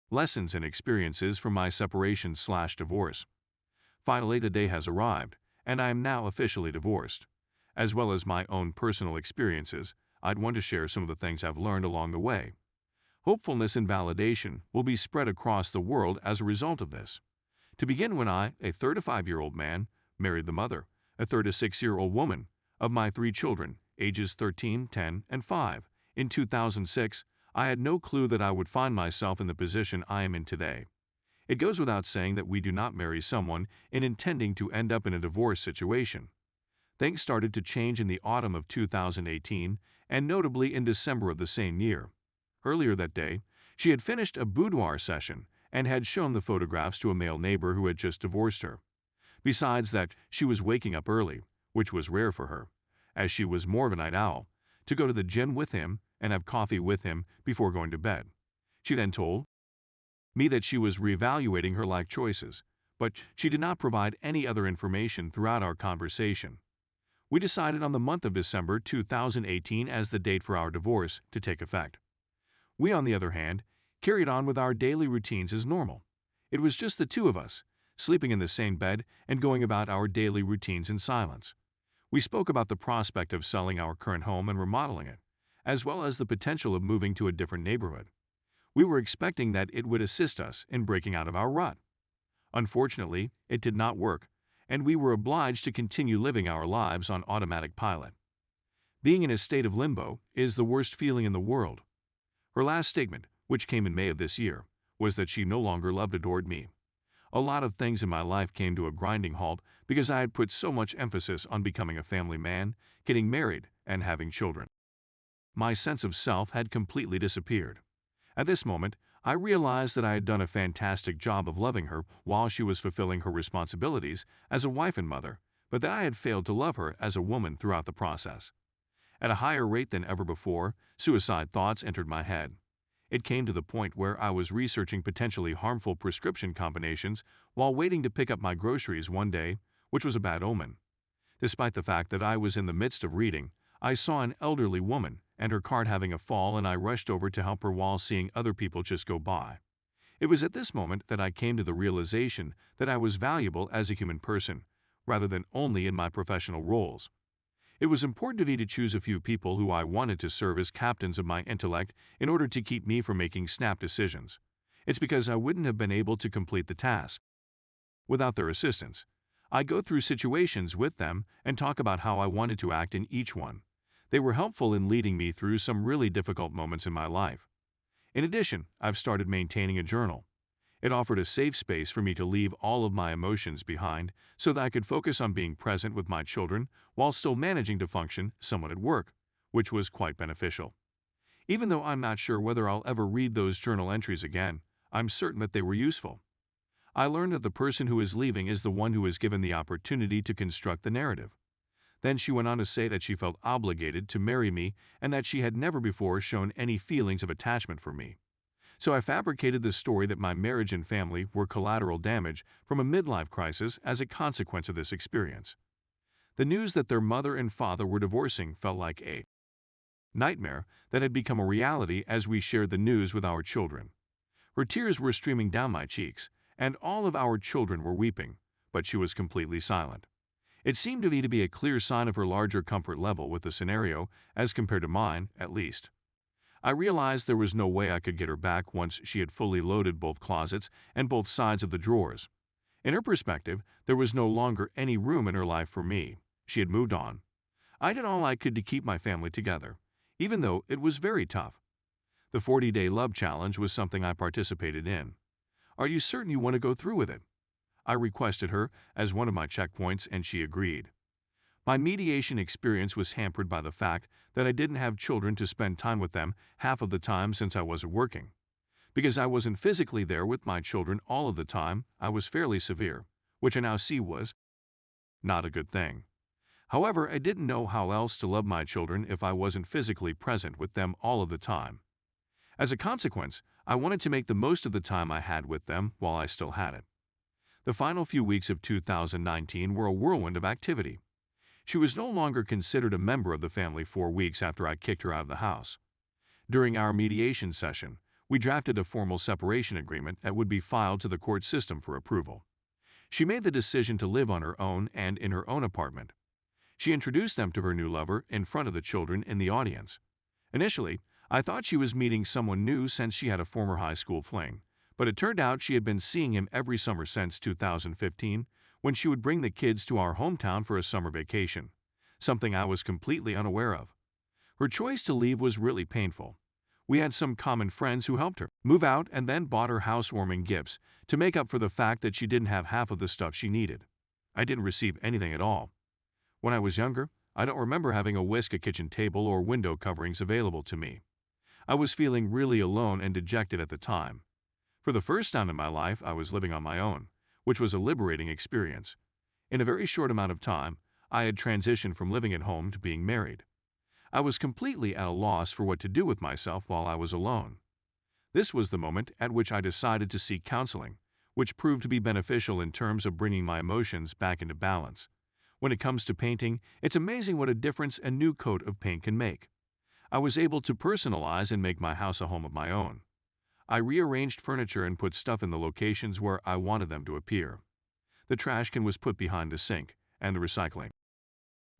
Lessons and experiences from my separation/divorce. Finally, the day has arrived, and I am now officially divorced. As well as my own personal experiences, I'd want to share some of the things I've learned along the way. Hopefulness and validation will be spread across the world as a result of this. To begin, when I, a 35-year-old man, married the mother, a 36-year-old woman, of my 3 children, ages 13, 10, and 5, in 2006, I had no clue that I would find myself in the position I am in today. It goes without saying that we do not marry someone in intending to end up in a divorce situation. Things started to change in the autumn of 2018, and notably in December of the same year. Earlier that day, she had finished a boudoir session and had shown the photographs to a male neighbor who had just divorced her. Besides that, she was waking up early, which was rare for her, as she was more of a night owl, to go to the gym with him and have coffee with him before going to bed. She then told me that she was reevaluating her life choices, but she did not provide any other information throughout our conversation. We decided on the month of December 2018 as the date for our divorce to take effect. We, on the other hand, carried on with our daily routines as normal. It was just the two of us, sleeping in the same bed and going about our daily routines in silence. We spoke about the prospect of selling our current home and remodeling it, as well as the potential of moving to a different neighborhood. We were expecting that it would assist us in breaking out of our rut. Unfortunately, it did not work, and we were obliged to continue living our lives on automatic pilot. Being in a state of limbo is the worst feeling in the world. Her last statement, which came in May of this year, was that she no longer adored me. A lot of things in my life came to a grinding halt because I had put so much emphasis on becoming a family man, getting married, and having children. My sense of self had completely disappeared. At this moment, I realized that I had done a fantastic job of loving her while she was fulfilling her responsibilities as a wife and mother, but that I had failed to love her as a woman throughout the process. At a higher rate than ever before, suicide thoughts entered my head. It came to the point where I was researching potentially harmful prescription combinations while waiting to pick up my groceries one day, which was a bad omen. Despite the fact that I was in the midst of reading, I saw an elderly woman and her cart having a fall, and I rushed over to help her while seeing other people just go by. It was at this moment that I came to the realization that I was valuable as a human person, rather than only in my professional roles. It was important to me to choose a few people who I wanted to serve as captains of my intellect in order to keep me from making snap decisions. It's because I wouldn't have been able to complete the task without their assistance. I'd go through situations with them and talk about how I wanted to act in each one. They were helpful in leading me through some really difficult moments in my life. In addition, I've started maintaining a journal. It offered a safe space for me to leave all of my emotions behind so that I could focus on being present with my children while still managing to function somewhat at work, which was quite beneficial. Even though I'm not sure whether I'll ever read those journal entries again, I'm certain that they were useful. I learned that the person who is leaving is the one who is given the opportunity to construct the narrative. Then she went on to say that she felt obligated to marry me and that she had never before shown any feelings of attachment for me. So I fabricated the story that my marriage and family were collateral damage from a midlife crisis as a consequence of this experience. The news that their mother and father were divorcing felt like a nightmare that had become a reality as we shared the news with our children. Her tears were streaming down my cheeks, and all of our children were weeping, but she was completely silent. It seemed to me to be a clear sign of her larger comfort level with the scenario, as compared to mine, at least. I realized there was no way I could get her back once she had fully loaded both closets and both sides of the drawers. In her perspective, there was no longer any room in her life for me. She had moved on. I did all I could to keep my family together, even though it was very tough. The 40-day love challenge was something I participated in. Are you certain you want to go through with it? I requested her as one of my checkpoints, and she agreed. My mediation experience was hampered by the fact that I didn't have children to spend time with them half of the time since I wasn't working. Because I wasn't physically there with my children all of the time, I was fairly severe, which I now see was not a good thing. However, I didn't know how else to love my children if I wasn't physically present with them all of the time. As a consequence, I wanted to make the most of the time I had with them while I still had it. The final few weeks of 2019 were a whirlwind of activity. She was no longer considered a member of the family 4 weeks after I kicked her out of the house. During our mediation session, We drafted a formal separation agreement that would be filed to the court system for approval. She made the decision to live on her own and in her own apartment. She introduced them to her new lover in front of the children in the audience. Initially, I thought she was meeting someone new since she had a former high school fling, but it turned out she had been seeing him every summer since 2015, when she would bring the kids to our hometown for a summer vacation, something I was completely unaware of. Her choice to leave was really painful. We had some common friends who helped her move out and then bought her housewarming gifts to make up for the fact that she didn't have half of the stuff she needed. I didn't receive anything at all. When I was younger, I don't remember having a whisk, a kitchen table, or window coverings available to me. I was feeling really alone and dejected at the time. For the first time in my life, I was living on my own, which was a liberating experience. In a very short amount of time, I had transitioned from living at home to being married. I was completely at a loss for what to do with myself while I was alone. This was the moment at which I decided to seek counseling, which proved to be beneficial in terms of bringing my emotions back into balance. When it comes to painting, it's amazing what a difference a new coat of paint can make. I was able to personalize and make my house a home of my own. I rearranged furniture and put stuff in the locations where I wanted them to appear. The trash can was put behind the sink, and the recycling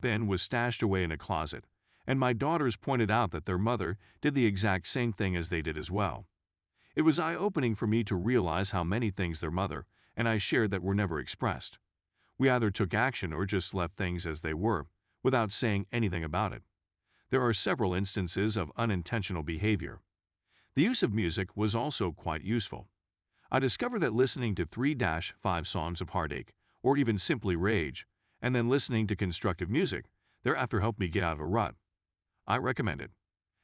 bin was stashed away in a closet, and my daughters pointed out that their mother did the exact same thing as they did as well. It was eye-opening for me to realize how many things their mother and I shared that were never expressed. We either took action or just left things as they were, without saying anything about it. There are several instances of unintentional behavior. The use of music was also quite useful. I discovered that listening to 3-5 songs of heartache, or even simply rage, and then listening to constructive music, thereafter helped me get out of a rut. I recommend it.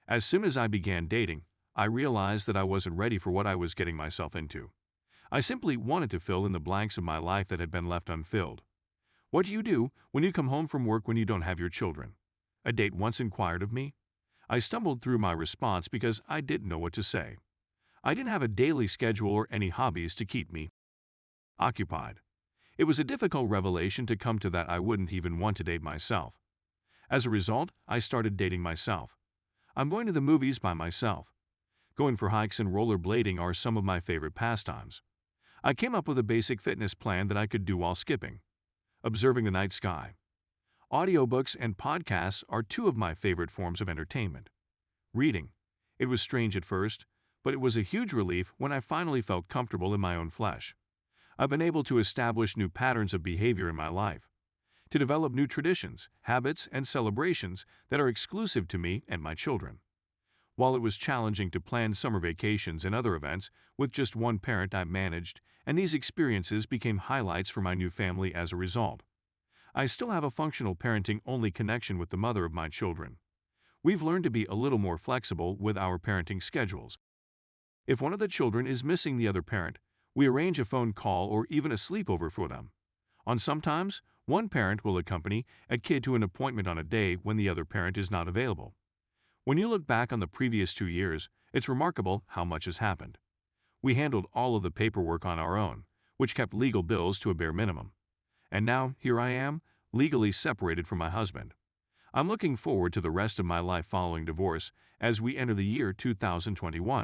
As soon as I began dating, I realized that I wasn't ready for what I was getting myself into. I simply wanted to fill in the blanks of my life that had been left unfilled. What do you do when you come home from work when you don't have your children? A date once inquired of me. I stumbled through my response because I didn't know what to say. I didn't have a daily schedule or any hobbies to keep me occupied. It was a difficult revelation to come to that I wouldn't even want to date myself. As a result, I started dating myself. I'm going to the movies by myself. Going for hikes and rollerblading are some of my favorite pastimes. I came up with a basic fitness plan that I could do while skipping. Observing the night sky. Audiobooks and podcasts are two of my favorite forms of entertainment. Reading. It was strange at first, but it was a huge relief when I finally felt comfortable in my own flesh. I've been able to establish new patterns of behavior in my life, to develop new traditions, habits, and celebrations that are exclusive to me and my children. While it was challenging to plan summer vacations and other events with just one parent, I managed, and these experiences became highlights for my new family as a result. I still have a functional parenting-only connection with the mother of my children. We've learned to be a little more flexible with our parenting schedules. If one of the children is missing the other parent, we arrange a phone call or even a sleepover for them. On sometimes, one parent will accompany a kid to an appointment on a day when the other parent is not available. When you look back on the previous 2 years, it's remarkable how much has happened. We handled all of the paperwork on our own, which kept legal bills to a bare minimum. And now, here I am, legally separated from my husband. I'm looking forward to the rest of my life following divorce as we enter the year 2021.